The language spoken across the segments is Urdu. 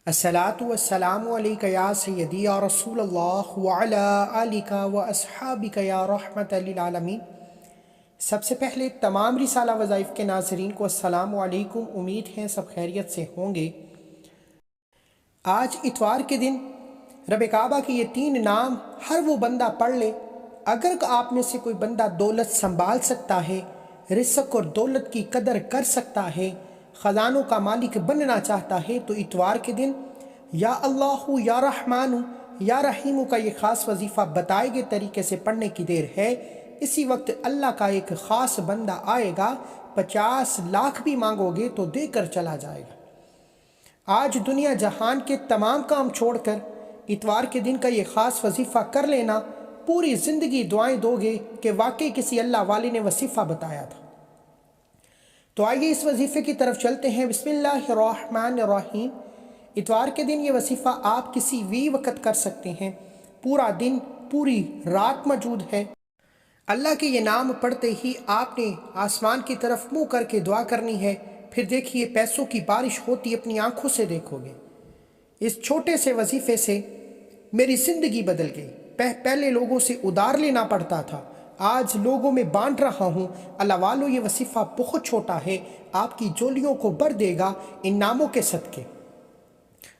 الصلاۃ والسلام علیکہ یا سیدی یا رسول اللہ وعلی آلکہ و اصحابکہ یا رحمت للعالمین۔ سب سے پہلے تمام رسالہ وظائف کے ناظرین کو السلام علیکم، امید ہے سب خیریت سے ہوں گے۔ آج اتوار کے دن رب کعبہ کے یہ 3 نام ہر وہ بندہ پڑھ لے۔ اگر آپ میں سے کوئی بندہ دولت سنبھال سکتا ہے، رزق اور دولت کی قدر کر سکتا ہے، خزانوں کا مالک بننا چاہتا ہے، تو اتوار کے دن یا اللہ یا رحمان یا رحیم کا یہ خاص وظیفہ بتائے گئے طریقے سے پڑھنے کی دیر ہے۔ اسی وقت اللہ کا ایک خاص بندہ آئے گا، 50 لاکھ بھی مانگو گے تو دے کر چلا جائے گا۔ آج دنیا جہان کے تمام کام چھوڑ کر اتوار کے دن کا یہ خاص وظیفہ کر لینا، پوری زندگی دعائیں دو گے کہ واقعی کسی اللہ والے نے وظیفہ بتایا تھا۔ تو آئیے اس وظیفے کی طرف چلتے ہیں۔ بسم اللہ الرحمن الرحیم۔ اتوار کے دن یہ وظیفہ آپ کسی بھی وقت کر سکتے ہیں، پورا دن پوری رات موجود ہے۔ اللہ کے یہ نام پڑھتے ہی آپ نے آسمان کی طرف منہ کر کے دعا کرنی ہے، پھر دیکھیے پیسوں کی بارش ہوتی اپنی آنکھوں سے دیکھو گے۔ اس چھوٹے سے وظیفے سے میری زندگی بدل گئی۔ پہلے لوگوں سے ادھار لینا پڑتا تھا، آج لوگوں میں بانٹ رہا ہوں۔ اللہ والو، یہ وظیفہ بہت چھوٹا ہے، آپ کی جولیوں کو بھر دے گا ان ناموں کے صدقے۔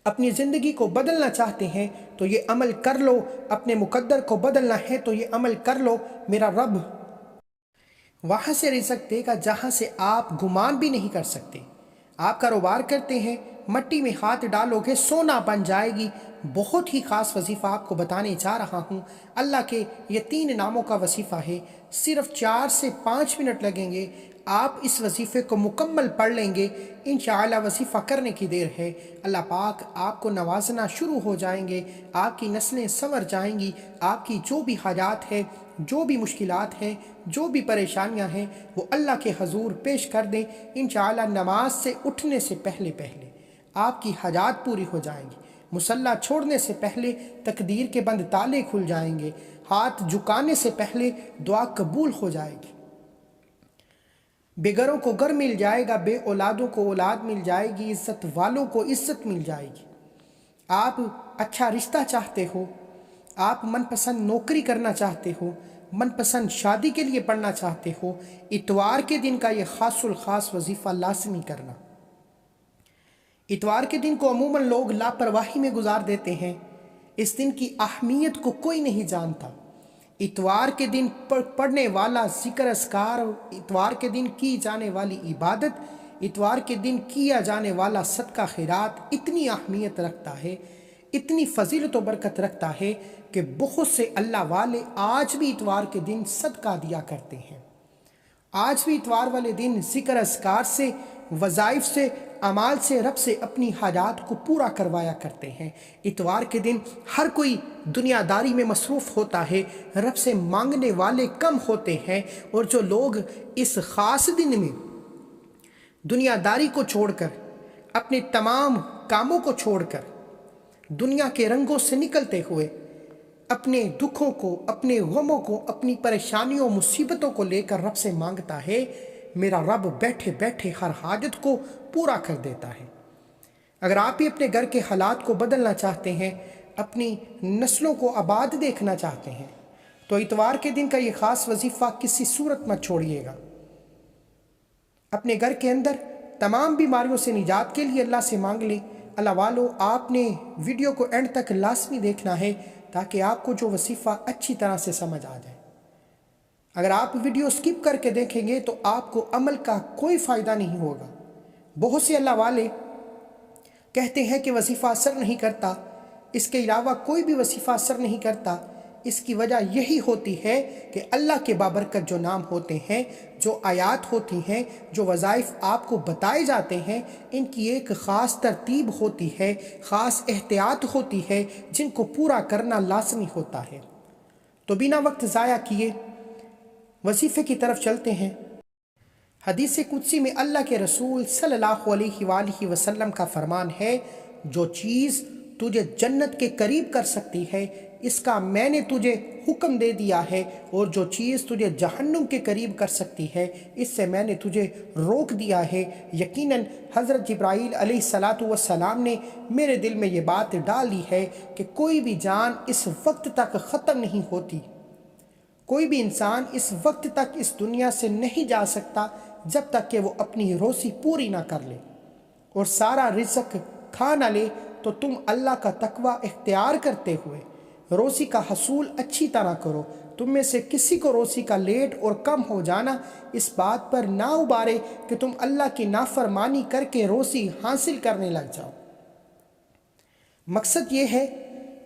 اپنی زندگی کو بدلنا چاہتے ہیں تو یہ عمل کر لو، اپنے مقدر کو بدلنا ہے تو یہ عمل کر لو۔ میرا رب وہاں سے رزق دے گا جہاں سے آپ گمان بھی نہیں کر سکتے۔ آپ کاروبار کرتے ہیں، مٹی میں ہاتھ ڈالو گے سونا بن جائے گی۔ بہت ہی خاص وظیفہ آپ کو بتانے جا رہا ہوں۔ اللہ کے یہ 3 ناموں کا وظیفہ ہے، صرف 4 سے 5 منٹ لگیں گے، آپ اس وظیفے کو مکمل پڑھ لیں گے۔ انشاءاللہ وظیفہ کرنے کی دیر ہے، اللہ پاک آپ کو نوازنا شروع ہو جائیں گے، آپ کی نسلیں سنور جائیں گی، آپ کی جو بھی حاجات ہے، جو بھی مشکلات ہیں، جو بھی پریشانیاں ہیں، وہ اللہ کے حضور پیش کر دیں۔ انشاءاللہ نماز سے اٹھنے سے پہلے آپ کی حاجات پوری ہو جائیں گی، مصلی چھوڑنے سے پہلے تقدیر کے بند تالے کھل جائیں گے، ہاتھ جھکانے سے پہلے دعا قبول ہو جائے گی، بے گھروں کو گھر مل جائے گا، بے اولادوں کو اولاد مل جائے گی، عزت والوں کو عزت مل جائے گی۔ آپ اچھا رشتہ چاہتے ہو، آپ من پسند نوکری کرنا چاہتے ہو، من پسند شادی کے لیے پڑھنا چاہتے ہو، اتوار کے دن کا یہ خاص الخاص وظیفہ لازمی کرنا۔ اتوار کے دن کو عموماً لوگ لاپرواہی میں گزار دیتے ہیں، اس دن کی اہمیت کو کوئی نہیں جانتا۔ اتوار کے دن پڑھنے والا ذکر اذکار، اتوار کے دن کی جانے والی عبادت، اتوار کے دن کیا جانے والا صدقہ خیرات اتنی اہمیت رکھتا ہے، اتنی فضیلت و برکت رکھتا ہے کہ بہت سے اللہ والے آج بھی اتوار کے دن صدقہ دیا کرتے ہیں۔ آج بھی اتوار والے دن ذکر اذکار سے، وظائف سے، اعمال سے رب سے اپنی حاجات کو پورا کروایا کرتے ہیں۔ اتوار کے دن ہر کوئی دنیا داری میں مصروف ہوتا ہے، رب سے مانگنے والے کم ہوتے ہیں، اور جو لوگ اس خاص دن میں دنیا داری کو چھوڑ کر، اپنے تمام کاموں کو چھوڑ کر، دنیا کے رنگوں سے نکلتے ہوئے اپنے دکھوں کو، اپنے غموں کو، اپنی پریشانیوں مصیبتوں کو لے کر رب سے مانگتا ہے، میرا رب بیٹھے بیٹھے ہر حاجت کو پورا کر دیتا ہے۔ اگر آپ بھی اپنے گھر کے حالات کو بدلنا چاہتے ہیں، اپنی نسلوں کو آباد دیکھنا چاہتے ہیں، تو اتوار کے دن کا یہ خاص وظیفہ کسی صورت مت چھوڑیے گا۔ اپنے گھر کے اندر تمام بیماریوں سے نجات کے لیے اللہ سے مانگ لیں۔ اللہ والو، آپ نے ویڈیو کو اینڈ تک لازمی دیکھنا ہے تاکہ آپ کو جو وظیفہ اچھی طرح سے سمجھ آ جائے۔ اگر آپ ویڈیو سکپ کر کے دیکھیں گے تو آپ کو عمل کا کوئی فائدہ نہیں ہوگا۔ بہت سے اللہ والے کہتے ہیں کہ وظیفہ اثر نہیں کرتا، اس کے علاوہ کوئی بھی وظیفہ اثر نہیں کرتا۔ اس کی وجہ یہی ہوتی ہے کہ اللہ کے بابرکت جو نام ہوتے ہیں، جو آیات ہوتی ہیں، جو وظائف آپ کو بتائے جاتے ہیں، ان کی ایک خاص ترتیب ہوتی ہے، خاص احتیاط ہوتی ہے، جن کو پورا کرنا لازمی ہوتا ہے۔ تو بنا وقت ضائع کیے وظیفے کی طرف چلتے ہیں۔ حدیث قدسی میں اللہ کے رسول صلی اللہ علیہ وآلہ وسلم کا فرمان ہے، جو چیز تجھے جنت کے قریب کر سکتی ہے، اس کا میں نے تجھے حکم دے دیا ہے، اور جو چیز تجھے جہنم کے قریب کر سکتی ہے اس سے میں نے تجھے روک دیا ہے۔ یقیناً حضرت جبرائیل علیہ السلام نے میرے دل میں یہ بات ڈالی ہے کہ کوئی بھی جان اس وقت تک ختم نہیں ہوتی، کوئی بھی انسان اس وقت تک اس دنیا سے نہیں جا سکتا جب تک کہ وہ اپنی روزی پوری نہ کر لے اور سارا رزق کھا نہ لے۔ تو تم اللہ کا تقوی اختیار کرتے ہوئے روزی کا حصول اچھی طرح کرو۔ تم میں سے کسی کو روزی کا لیٹ اور کم ہو جانا اس بات پر نہ ابارے کہ تم اللہ کی نافرمانی کر کے روزی حاصل کرنے لگ جاؤ۔ مقصد یہ ہے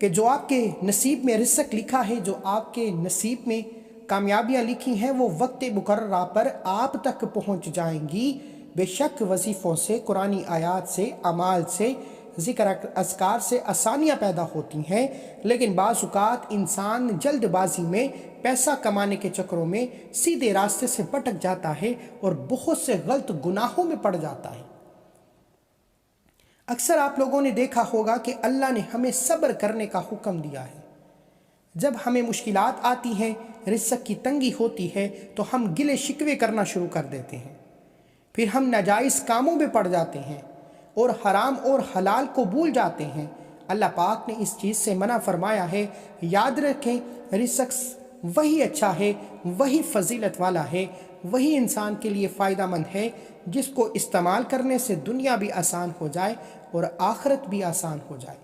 کہ جو آپ کے نصیب میں رزق لکھا ہے، جو آپ کے نصیب میں کامیابیاں لکھی ہیں، وہ وقت مقررہ پر آپ تک پہنچ جائیں گی۔ بے شک وظیفوں سے، قرآنی آیات سے، اعمال سے، ذکر اذکار سے آسانیاں پیدا ہوتی ہیں، لیکن بعض اوقات انسان جلد بازی میں پیسہ کمانے کے چکروں میں سیدھے راستے سے بھٹک جاتا ہے اور بہت سے غلط گناہوں میں پڑ جاتا ہے۔ اکثر آپ لوگوں نے دیکھا ہوگا کہ اللہ نے ہمیں صبر کرنے کا حکم دیا ہے۔ جب ہمیں مشکلات آتی ہیں، رزق کی تنگی ہوتی ہے، تو ہم گلے شکوے کرنا شروع کر دیتے ہیں، پھر ہم ناجائز کاموں میں پڑ جاتے ہیں اور حرام اور حلال کو بھول جاتے ہیں۔ اللہ پاک نے اس چیز سے منع فرمایا ہے۔ یاد رکھیں، رزق وہی اچھا ہے، وہی فضیلت والا ہے، وہی انسان کے لیے فائدہ مند ہے جس کو استعمال کرنے سے دنیا بھی آسان ہو جائے اور آخرت بھی آسان ہو جائے۔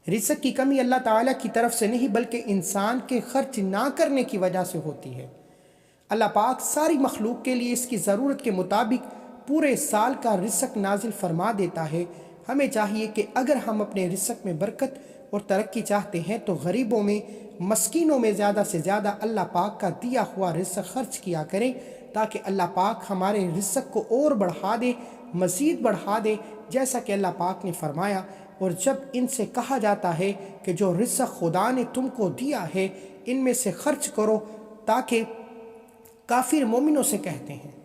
رزق کی کمی اللہ تعالیٰ کی طرف سے نہیں بلکہ انسان کے خرچ نہ کرنے کی وجہ سے ہوتی ہے۔ اللہ پاک ساری مخلوق کے لیے اس کی ضرورت کے مطابق پورے سال کا رزق نازل فرما دیتا ہے۔ ہمیں چاہیے کہ اگر ہم اپنے رزق میں برکت اور ترقی چاہتے ہیں تو غریبوں میں، مسکینوں میں زیادہ سے زیادہ اللہ پاک کا دیا ہوا رزق خرچ کیا کریں، تاکہ اللہ پاک ہمارے رزق کو اور بڑھا دے، مزید بڑھا دے، جیسا کہ اللہ پاک نے فرمایا۔ اور جب ان سے کہا جاتا ہے کہ جو رزق خدا نے تم کو دیا ہے ان میں سے خرچ کرو، تاکہ کافر مومنوں سے کہتے ہیں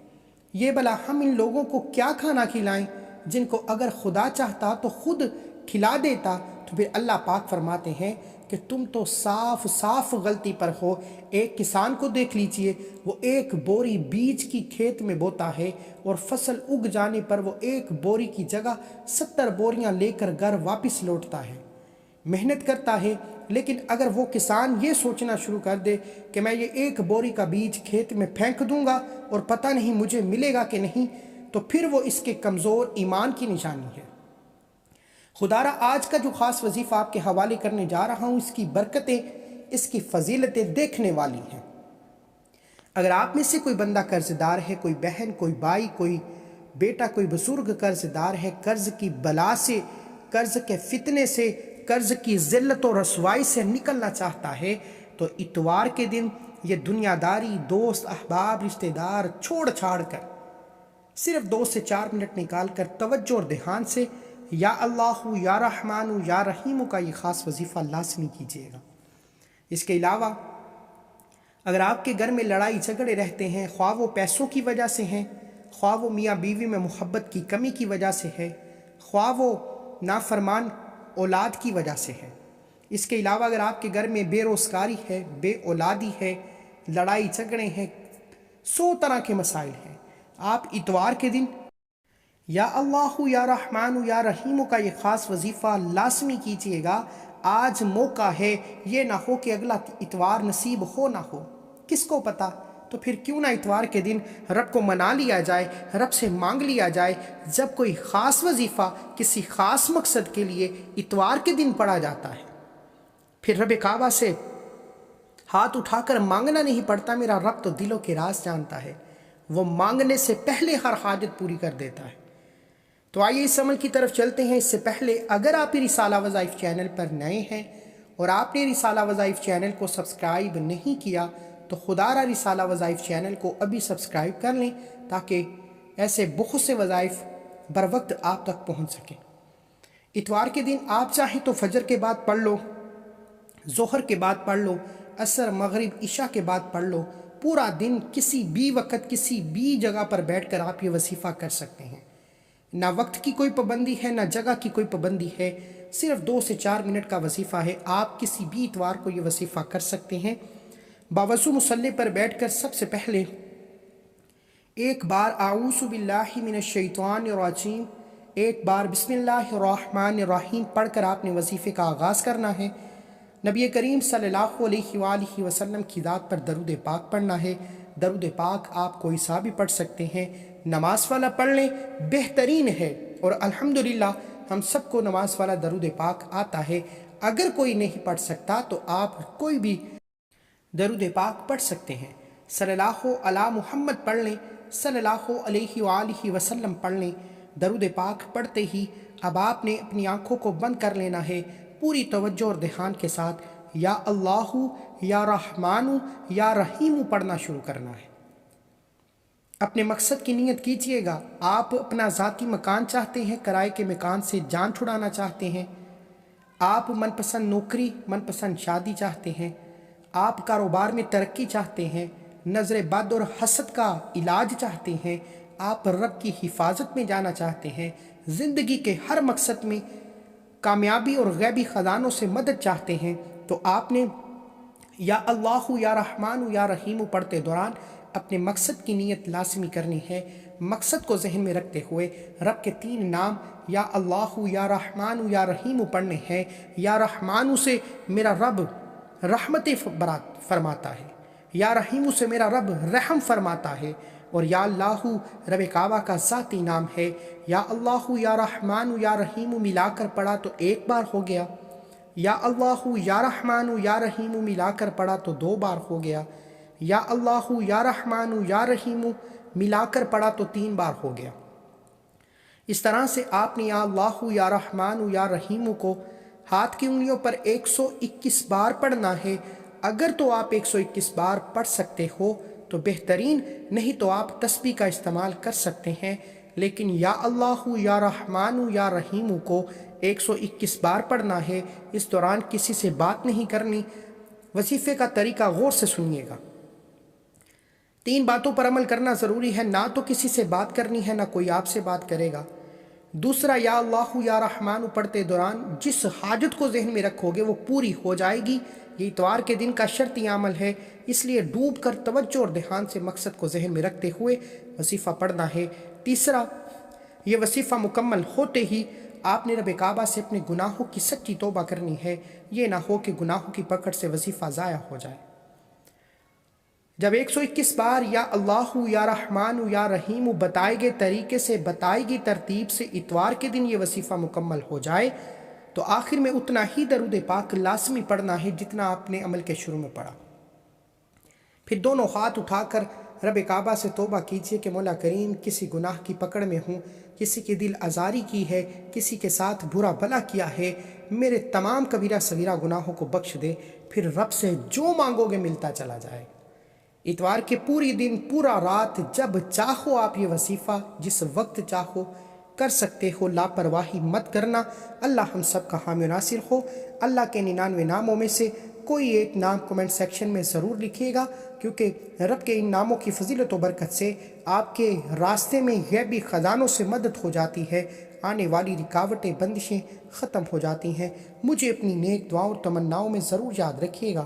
یہ بھلا ہم ان لوگوں کو کیا کھانا کھلائیں جن کو اگر خدا چاہتا تو خود کھلا دیتا۔ تو پھر اللہ پاک فرماتے ہیں کہ تم تو صاف صاف غلطی پر ہو۔ ایک کسان کو دیکھ لیجئے، وہ ایک بوری بیج کی کھیت میں بوتا ہے اور فصل اگ جانے پر وہ ایک بوری کی جگہ 70 بوریاں لے کر گھر واپس لوٹتا ہے، محنت کرتا ہے۔ لیکن اگر وہ کسان یہ سوچنا شروع کر دے کہ میں یہ ایک بوری کا بیج کھیت میں پھینک دوں گا اور پتہ نہیں مجھے ملے گا کہ نہیں، تو پھر وہ اس کے کمزور ایمان کی نشانی ہے۔ خدا را آج کا جو خاص وظیفہ آپ کے حوالے کرنے جا رہا ہوں، اس کی برکتیں، اس کی فضیلتیں دیکھنے والی ہیں۔ اگر آپ میں سے کوئی بندہ قرض دار ہے، کوئی بہن، کوئی بھائی، کوئی بیٹا، کوئی بزرگ قرض دار ہے، قرض کی بلا سے، قرض کے فتنے سے، قرض کی ذلت و رسوائی سے نکلنا چاہتا ہے، تو اتوار کے دن یہ دنیا داری، دوست، احباب، رشتہ دار چھوڑ چھاڑ کر صرف 2 سے 4 منٹ نکال کر توجہ اور دھیان سے یا اللہ یا رحمان یا رحیم کا یہ خاص وظیفہ لازمی کیجیے گا۔ اس کے علاوہ اگر آپ کے گھر میں لڑائی جھگڑے رہتے ہیں، خواہ وہ پیسوں کی وجہ سے ہیں، خواہ وہ میاں بیوی میں محبت کی کمی کی وجہ سے ہے، خواہ وہ نافرمان اولاد کی وجہ سے ہے، اس کے علاوہ اگر آپ کے گھر میں بے روزگاری ہے، بے اولادی ہے، لڑائی جھگڑے ہیں، 100 طرح کے مسائل ہیں، آپ اتوار کے دن یا اللہ یا رحمان یا رحیم کا یہ خاص وظیفہ لازمی کیجیے گا۔ آج موقع ہے، یہ نہ ہو کہ اگلا اتوار نصیب ہو نہ ہو، کس کو پتہ؟ تو پھر کیوں نہ اتوار کے دن رب کو منا لیا جائے، رب سے مانگ لیا جائے۔ جب کوئی خاص وظیفہ کسی خاص مقصد کے لیے اتوار کے دن پڑھا جاتا ہے، پھر رب کعبہ سے ہاتھ اٹھا کر مانگنا نہیں پڑتا۔ میرا رب تو دلوں کے راز جانتا ہے، وہ مانگنے سے پہلے ہر حاجت پوری کر دیتا ہے۔ تو آئیے اس عمل کی طرف چلتے ہیں۔ اس سے پہلے اگر آپ رسالہ وظائف چینل پر نئے ہیں اور آپ نے رسالہ وظائف چینل کو سبسکرائب نہیں کیا تو خدا را رسالہ وظائف چینل کو ابھی سبسکرائب کر لیں، تاکہ ایسے بہت سے وظائف بر وقت آپ تک پہنچ سکیں۔ اتوار کے دن آپ چاہیں تو فجر کے بعد پڑھ لو، ظہر کے بعد پڑھ لو، عصر، مغرب، عشاء کے بعد پڑھ لو، پورا دن کسی بھی وقت کسی بھی جگہ پر بیٹھ کر آپ یہ وظیفہ کر سکتے ہیں۔ نہ وقت کی کوئی پابندی ہے، نہ جگہ کی کوئی پابندی ہے، صرف 2 سے 4 منٹ کا وظیفہ ہے۔ آپ کسی بھی اتوار کو یہ وظیفہ کر سکتے ہیں۔ باوضو مصلی پر بیٹھ کر سب سے پہلے ایک بار اعوذ باللہ من الشیطان الرجیم، ایک بار بسم اللہ الرحمن الرحیم پڑھ کر آپ نے وظیفے کا آغاز کرنا ہے۔ نبی کریم صلی اللہ علیہ وآلہ وسلم کی ذات پر درود پاک پڑھنا ہے۔ درود پاک آپ کوئی سا بھی پڑھ سکتے ہیں، نماز والا پڑھ لیں بہترین ہے، اور الحمدللہ ہم سب کو نماز والا درود پاک آتا ہے۔ اگر کوئی نہیں پڑھ سکتا تو آپ کوئی بھی درود پاک پڑھ سکتے ہیں۔ صلی اللہ علی محمد پڑھ لیں، صلی اللہ علیہ وآلہ وسلم پڑھ لیں۔ درود پاک پڑھتے ہی اب آپ نے اپنی آنکھوں کو بند کر لینا ہے، پوری توجہ اور دھیان کے ساتھ یا اللہ یا رحمان یا رحیم پڑھنا شروع کرنا ہے۔ اپنے مقصد کی نیت کیجئے گا۔ آپ اپنا ذاتی مکان چاہتے ہیں، کرائے کے مکان سے جان چھڑانا چاہتے ہیں، آپ من پسند نوکری، من پسند شادی چاہتے ہیں، آپ کاروبار میں ترقی چاہتے ہیں، نظر بد اور حسد کا علاج چاہتے ہیں، آپ رب کی حفاظت میں جانا چاہتے ہیں، زندگی کے ہر مقصد میں کامیابی اور غیبی خزانوں سے مدد چاہتے ہیں، تو آپ نے یا اللہ یا رحمان یا رحیم پڑھتے دوران اپنے مقصد کی نیت لازمی کرنی ہے۔ مقصد کو ذہن میں رکھتے ہوئے رب کے 3 نام یا اللہ یا رحمان یا رحیم پڑھنے ہیں۔ یا رحمان سے میرا رب رحمت فرماتا ہے، یا رحیم سے میرا رب رحم فرماتا ہے، اور یا اللہ رب کعبہ کا ذاتی نام ہے۔ یا اللہ یا رحمان یا رحیم ملا کر پڑھا تو 1 بار ہو گیا، یا اللہ یا رحمان یا رحیم ملا کر پڑھا تو 2 بار ہو گیا، یا اللہ یا رحمان یا رحیم ملا کر پڑھا تو 3 بار ہو گیا۔ اس طرح سے آپ نے یا اللہ یا رحمان یا رحیم کو ہاتھ کی انگلیوں پر 121 بار پڑھنا ہے۔ اگر تو آپ 121 بار پڑھ سکتے ہو تو بہترین، نہیں تو آپ تسبیح کا استعمال کر سکتے ہیں، لیکن یا اللہ یا رحمان یا رحیم کو 121 بار پڑھنا ہے۔ اس دوران کسی سے بات نہیں کرنی۔ وظیفے کا طریقہ غور سے سنیے گا۔ 3 باتوں پر عمل کرنا ضروری ہے، نہ تو کسی سے بات کرنی ہے، نہ کوئی آپ سے بات کرے گا۔ دوسرا، یا اللہ یا رحمان پڑھتے دوران جس حاجت کو ذہن میں رکھو گے وہ پوری ہو جائے گی۔ یہ اتوار کے دن کا شرطی عمل ہے، اس لیے ڈوب کر توجہ اور دھیان سے مقصد کو ذہن میں رکھتے ہوئے وظیفہ پڑھنا ہے۔ تیسرا، یہ وظیفہ مکمل ہوتے ہی آپ نے رب کعبہ سے اپنے گناہوں کی سچی توبہ کرنی ہے۔ یہ نہ ہو کہ گناہوں کی پکڑ سے وظیفہ ضائع ہو جائے۔ جب 121 بار یا اللہ یا رحمان یا رحیم بتائے گئے طریقے سے، بتائی گئی ترتیب سے اتوار کے دن یہ وظیفہ مکمل ہو جائے تو آخر میں اتنا ہی درود پاک لازمی پڑھنا ہے جتنا آپ نے عمل کے شروع میں پڑھا۔ پھر دونوں ہاتھ اٹھا کر رب کعبہ سے توبہ کیجئے کہ مولا کریم کسی گناہ کی پکڑ میں ہوں، کسی کی دل آزاری کی ہے، کسی کے ساتھ برا بھلا کیا ہے، میرے تمام کبیرہ صغیرہ گناہوں کو بخش دے۔ پھر رب سے جو مانگو گے ملتا چلا جائے۔ اتوار کے پوری دن، پورا رات، جب چاہو آپ یہ وظیفہ جس وقت چاہو کر سکتے ہو۔ لاپرواہی مت کرنا۔ اللہ ہم سب کا حامی و ناصر ہو۔ اللہ کے 99 ناموں میں سے کوئی ایک نام کمنٹ سیکشن میں ضرور لکھیے گا، کیونکہ رب کے ان ناموں کی فضیلت و برکت سے آپ کے راستے میں غیبی خزانوں سے مدد ہو جاتی ہے، آنے والی رکاوٹیں، بندشیں ختم ہو جاتی ہیں۔ مجھے اپنی نیک دعاؤں اور تمناؤں میں ضرور یاد رکھیے گا۔